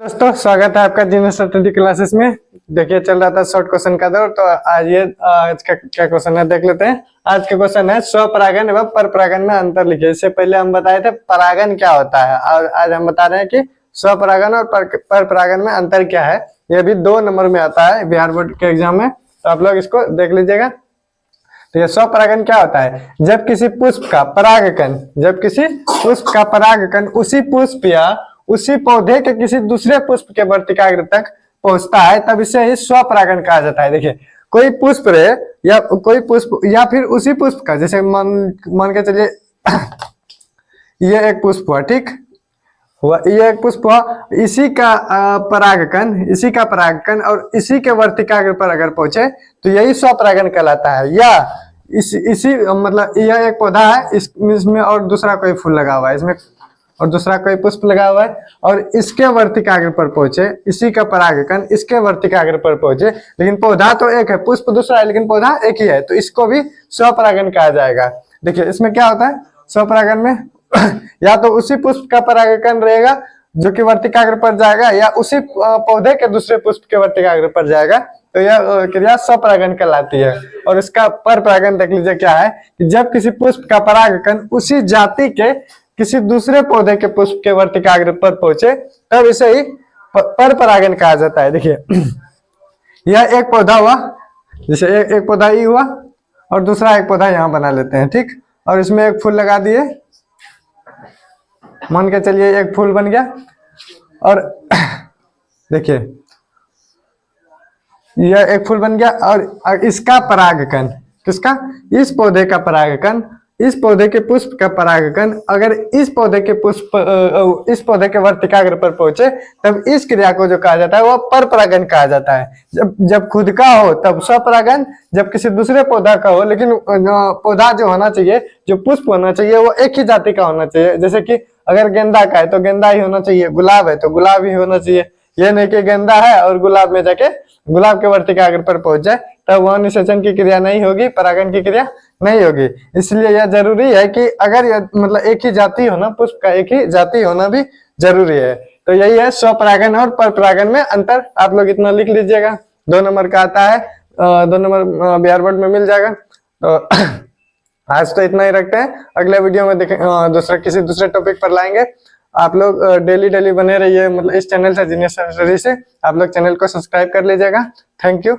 दोस्तों स्वागत है आपका जीनियस स्टडी क्लासेस में। देखिए चल रहा था शॉर्ट क्वेश्चन का दौर, तो आज का क्या क्वेश्चन है देख लेते हैं। आज का क्वेश्चन है स्वपरागन एवं परपरागन में अंतर लिखिए। इससे पहले हम बताए थे परागन क्या होता है और आज हम बता रहे हैं कि स्वपरागन और परपरागन में अंतर क्या है। ये भी 2 नंबर में आता है बिहार बोर्ड के एग्जाम में, तो आप लोग इसको देख लीजिएगा। तो ये स्वपरागन क्या होता है? जब किसी पुष्प का परागकण उसी पुष्प या उसी पौधे के किसी दूसरे पुष्प के वर्तिकाग्र तक पहुंचता है तब इसे ही स्वपरागन कहा जाता है। देखिए कोई पुष्प या फिर उसी पुष्प का, जैसे मान के चलिए ये एक पुष्प हुआ, ठीक हुआ, ये एक पुष्प हुआ, इसी का परागकण और इसी के वर्तिकाग्र पर अगर पहुंचे तो यही स्वपरागन कहलाता है। या इसी मतलब यह एक पौधा है, इसमें और दूसरा कोई फूल लगा हुआ है, इसमें और दूसरा कोई पुष्प लगा हुआ है और इसके वर्तिकाग्र पर पहुंचे, इसी का परागकण इसके वर्तिकाग्र पर पहुंचे, लेकिन पौधा तो एक है, पुष्प दूसरा है लेकिन पौधा एक ही है, तो इसको भी स्वपरागन कहा जाएगा। देखिए इसमें क्या होता है स्वपरागन में या तो उसी पुष्प का परागकण रहेगा जो कि वर्तिकाग्र पर जाएगा या उसी पौधे के दूसरे पुष्प के वर्तिकाग्र पर जाएगा, तो यह क्रिया स्वपरागन कहलाती है। और इसका परपरागन देख लीजिए क्या है कि जब किसी पुष्प का परागकण उसी जाति के किसी दूसरे पौधे के पुष्प के वर्तिकाग्र पर पहुंचे तब इसे ही परपरागन कहा जाता है। देखिए यह एक पौधा हुआ, जैसे एक पौधा ही हुआ और दूसरा एक पौधा यहाँ बना लेते हैं, ठीक, और इसमें एक फूल लगा दिए, मान के चलिए एक फूल बन गया। और देखिए यह एक फूल बन गया और इसका परागकण, किसका? इस पौधे का परागकण इस पौधे के पुष्प का परागकण अगर इस पौधे के वर्तिकाग्र पर पहुंचे तब इस क्रिया को जो कहा जाता है वह परपरागन कहा जाता है। जब खुद का हो तब स्वपरागन, जब किसी दूसरे पौधा का हो, लेकिन पौधा जो होना चाहिए, जो पुष्प होना चाहिए वो एक ही जाति का होना चाहिए। जैसे कि अगर गेंदा का है तो गेंदा ही होना चाहिए, गुलाब है तो गुलाब ही होना चाहिए। ये नहीं कि गेंदा है और गुलाब में जाके गुलाब के वर्तिकाग्र पर पहुंच जाए तब वह निषेचन की क्रिया नहीं होगी, परागन की क्रिया नहीं होगी। इसलिए यह जरूरी है कि अगर मतलब एक ही जाति होना, पुष्प का एक ही जाति होना भी जरूरी है। तो यही है स्वपरागन और परपरागन में अंतर। आप लोग इतना लिख लीजिएगा, 2 नंबर का आता है, 2 नंबर बिहार बोर्ड में मिल जाएगा। तो आज तो इतना ही रखते हैं, अगले वीडियो में देखें किसी दूसरे टॉपिक पर लाएंगे। आप लोग डेली बने रहिए, मतलब इस चैनल से, जीनियस स्टडी से। आप लोग चैनल को सब्सक्राइब कर लीजिएगा। Thank you.